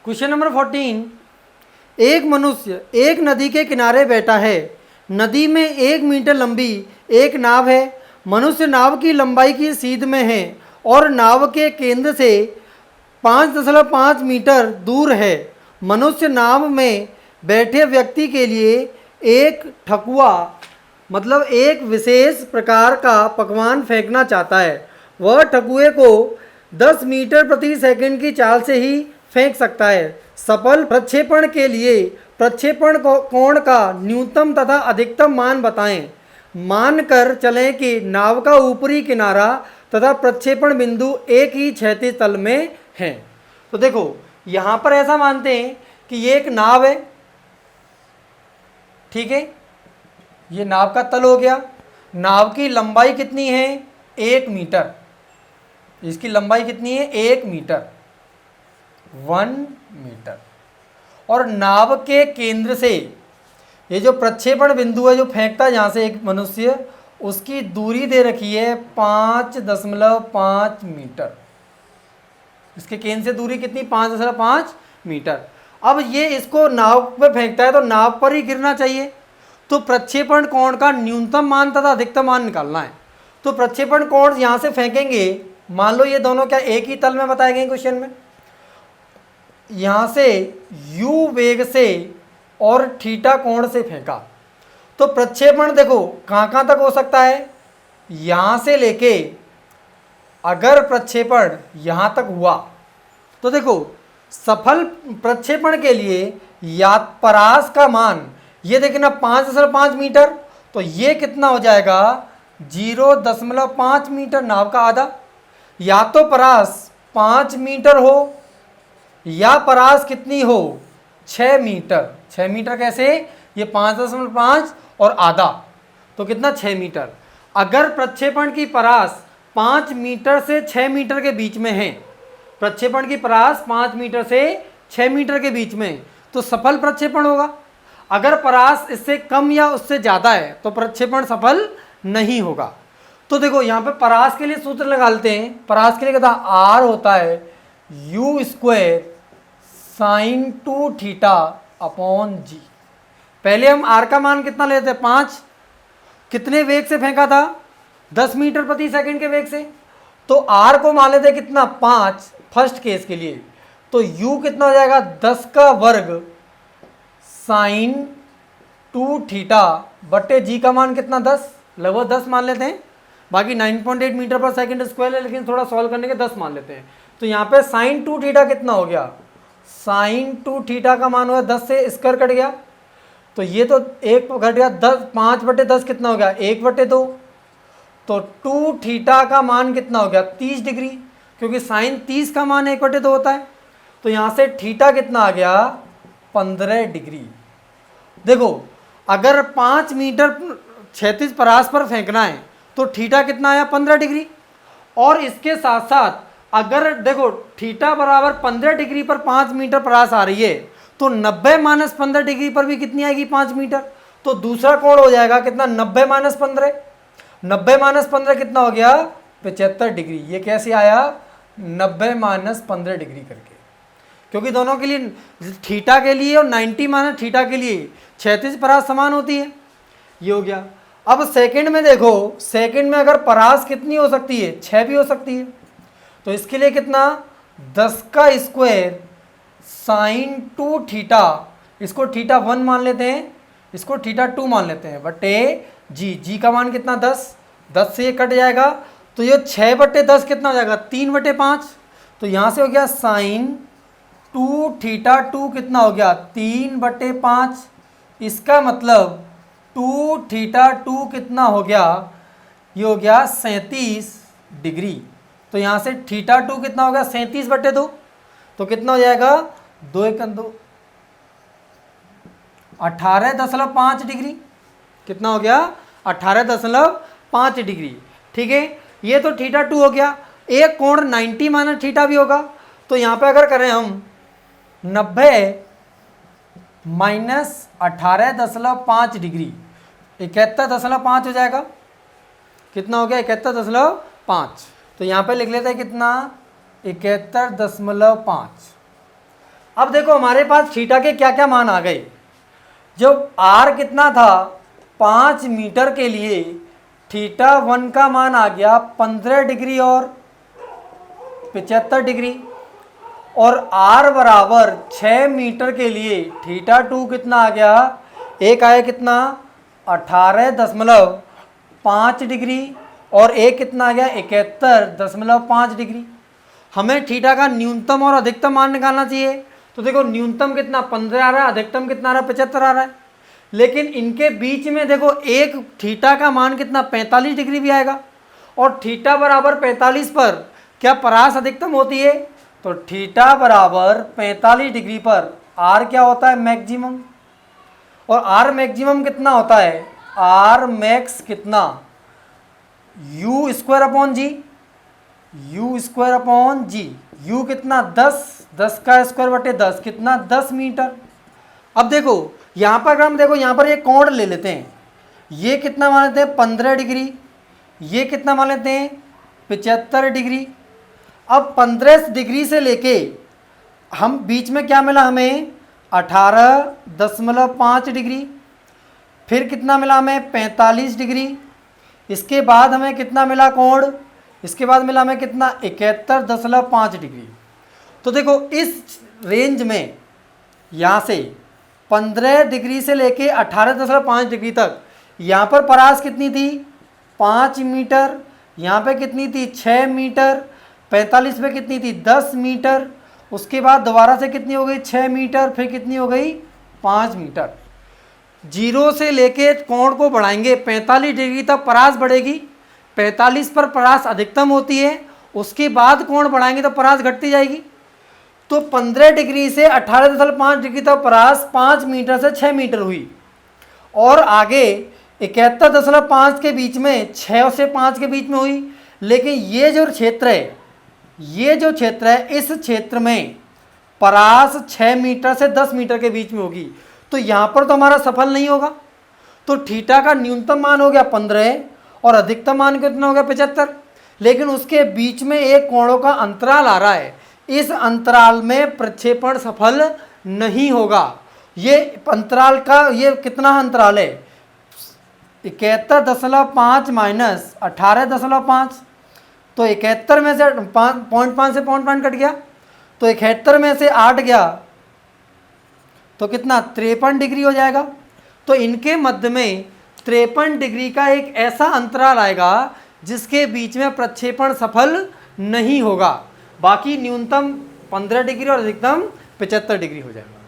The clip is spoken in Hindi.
क्वेश्चन नंबर 14, एक मनुष्य एक नदी के किनारे बैठा है। नदी में 1 मीटर लंबी एक नाव है। मनुष्य नाव की लंबाई की सीध में है और नाव के केंद्र से 5.5 मीटर दूर है। मनुष्य नाव में बैठे व्यक्ति के लिए एक ठकुआ मतलब एक विशेष प्रकार का पकवान फेंकना चाहता है। वह ठकुए को 10 मीटर प्रति सेकंड की चाल से ही फेंक सकता है। सफल प्रक्षेपण के लिए प्रक्षेपण कोण का न्यूनतम तथा अधिकतम मान बताएं। मानकर चलें कि नाव का ऊपरी किनारा तथा प्रक्षेपण बिंदु एक ही क्षैतिज तल में है। तो देखो यहाँ पर ऐसा मानते हैं कि ये एक नाव है, ठीक है, ये नाव का तल हो गया। नाव की लंबाई कितनी है? 1 मीटर। इसकी लंबाई कितनी है? 1 मीटर, 1 मीटर। और नाव के केंद्र से ये जो प्रक्षेपण बिंदु है जो फेंकता है जहाँ से एक मनुष्य, उसकी दूरी दे रखी है 5.5 मीटर। इसके केंद्र से दूरी कितनी? 5.5 मीटर। अब ये इसको नाव पे फेंकता है तो नाव पर ही गिरना चाहिए, तो प्रक्षेपण कोण का न्यूनतम मान तथा अधिकतम मान निकालना है। तो प्रक्षेपण कोण यहाँ से फेंकेंगे, मान लो ये दोनों क्या एक ही तल में बताए गए क्वेश्चन में। यहाँ से u वेग से और थीटा कोण से फेंका, तो प्रक्षेपण देखो कहाँ कहाँ तक हो सकता है। यहाँ से लेके अगर प्रक्षेपण यहाँ तक हुआ तो देखो सफल प्रक्षेपण के लिए या परास का मान ये देखना 5.5 मीटर, तो ये कितना हो जाएगा? 0.5 मीटर, नाव का आधा। या तो परास 5 मीटर हो या परास कितनी हो? 6 मीटर। 6 मीटर कैसे? ये 5.5 और आधा, तो कितना? 6 मीटर। अगर प्रक्षेपण की परास 5 मीटर से 6 मीटर के बीच में है, प्रक्षेपण की परास 5 मीटर से 6 मीटर के बीच में, तो सफल प्रक्षेपण होगा। अगर परास इससे कम या उससे ज़्यादा है तो प्रक्षेपण सफल नहीं होगा। तो देखो यहाँ पे परास के लिए सूत्र लगा लेते हैं। परास के लिए कहता आर होता है u square sine 2 theta upon g. पहले हम आर का मान कितना लेते हैं? 5। कितने वेग से फेंका था? 10 मीटर प्रति सेकंड के वेग से। तो आर को मान लेते कितना? 5 फर्स्ट केस के लिए। तो u कितना हो जाएगा? 10 का वर्ग साइन 2 थीटा बट्टे जी का मान कितना? 10, लगभग 10 मान लेते हैं। बाकी 9.8 मीटर पर सेकंड स्क्वायर है, लेकिन थोड़ा सॉल्व करने के 10 मान लेते हैं। तो यहाँ पे साइन 2 थीटा कितना हो गया? साइन 2 थीटा का मान हुआ 10 से स्क्वायर कट गया, तो ये तो 1 घट गया। 10 5/10 कितना हो गया? 1/2। तो 2 थीटा का मान कितना हो गया? 30 डिग्री, क्योंकि साइन 30 का मान 1/2 होता है। तो यहाँ से थीटा कितना आ गया? 15 डिग्री। देखो अगर 5 मीटर क्षैतिज परास पर फेंकना है तो थीटा कितना आया? 15 डिग्री। और इसके साथ साथ अगर देखो थीटा बराबर 15 डिग्री पर 5 मीटर परास आ रही है, तो 90 - 15 डिग्री पर भी कितनी आएगी? 5 मीटर। तो दूसरा कोण हो जाएगा कितना? 90 - 15। 90 - 15 कितना हो गया? 75 डिग्री। ये कैसे आया? 90 - 15 डिग्री करके, क्योंकि दोनों के लिए थीटा के लिए और 90 - थीटा के लिए क्षैतिज परास समान होती है। ये हो गया। अब सेकंड में देखो, सेकंड में अगर परास कितनी हो सकती है? 6 भी हो सकती है। तो इसके लिए कितना? 10 का स्क्वायर साइन 2 थीटा, इसको थीटा 1 मान लेते हैं, इसको थीटा 2 मान लेते हैं, बटे जी। जी का मान कितना? 10। 10 से ये कट जाएगा, तो ये 6/10 कितना हो जाएगा? 3/5। तो यहाँ से हो गया साइन 2 थीटा 2 कितना हो गया? 3/5। इसका मतलब 2 थीटा 2 कितना हो गया? ये हो गया 37 डिग्री। तो यहाँ से थीटा 2 कितना हो गया? 37/2। तो कितना हो जाएगा? 2 × 2 18.5 डिग्री। कितना हो गया? 18.5 डिग्री। ठीक है, ये तो थीटा 2 हो गया। एक कोण 90 - थीटा भी होगा। तो यहाँ पे अगर करें हम 90 - 18.5 डिग्री, 71.5 हो जाएगा। कितना हो गया? 71.5। तो यहाँ पे लिख लेते हैं कितना? 71.5। अब देखो हमारे पास थीटा के क्या क्या मान आ गए। जब आर कितना था 5 मीटर के लिए थीटा 1 का मान आ गया 15 डिग्री और 75 डिग्री, और आर बराबर 6 मीटर के लिए थीटा 2 कितना आ गया, एक आया कितना 18.5 डिग्री और एक कितना आ गया 71.5 डिग्री। हमें थीटा का न्यूनतम और अधिकतम मान निकालना चाहिए। तो देखो न्यूनतम कितना 15 आ रहा है, अधिकतम कितना आ रहा है 75 आ रहा है, लेकिन इनके बीच में देखो एक थीटा का मान कितना 45 डिग्री भी आएगा, और थीटा बराबर 45 पर क्या परास अधिकतम होती है, तो थीटा बराबर 45 डिग्री पर आर क्या होता है मैक्सिमम, और आर मैक्सिमम कितना होता है, आर मैक्स कितना u square upon g, u square upon g, u कितना 10 का स्क्वायर बटे 10 कितना 10 मीटर। अब देखो यहाँ पर हम देखो यहाँ पर ये कोण ले लेते हैं, ये कितना मान लेते हैं 15 डिग्री, ये कितना मान लेते हैं 75 डिग्री। अब 15 डिग्री से लेके हम बीच में क्या मिला हमें 18.5 डिग्री, फिर कितना मिला हमें 45 डिग्री, इसके बाद हमें कितना मिला कोण, इसके बाद मिला हमें कितना 71.5 डिग्री। तो देखो इस रेंज में यहाँ से 15 डिग्री से लेके 18.5 डिग्री तक यहाँ पर परास कितनी थी 5 मीटर, यहाँ पे कितनी थी 6 मीटर, 45 पे कितनी थी 10 मीटर, उसके बाद दोबारा से कितनी हो गई 6 मीटर, फिर कितनी हो गई 5 मीटर। जीरो से लेके कोण को बढ़ाएंगे 45 डिग्री तक परास बढ़ेगी, 45 पर परास अधिकतम होती है, उसके बाद कोण बढ़ाएंगे तो परास घटती जाएगी। तो 15 डिग्री से 18.5 डिग्री तक परास 5 मीटर से 6 मीटर हुई, और आगे 71.5 के बीच में 6 से 5 के बीच में हुई। लेकिन ये जो क्षेत्र है, ये जो क्षेत्र है, इस क्षेत्र में परास 6 मीटर से 10 मीटर के बीच में होगी, तो यहाँ पर तो हमारा सफल नहीं होगा। तो थीटा का न्यूनतम मान हो गया 15 और अधिकतम मान कितना हो गया 75, लेकिन उसके बीच में एक कोणों का अंतराल आ रहा है, इस अंतराल में प्रक्षेपण सफल नहीं होगा। ये अंतराल का ये कितना अंतराल है 71.5 माइनस 18.5, तो 71 में से 0.5 से 0.5 कट गया, तो 71 में से 8 गया तो कितना 53 डिग्री हो जाएगा। तो इनके मध्य में 53 डिग्री का एक ऐसा अंतराल आएगा जिसके बीच में प्रक्षेपण सफल नहीं होगा। बाकी न्यूनतम 15 डिग्री और अधिकतम 75 डिग्री हो जाएगा।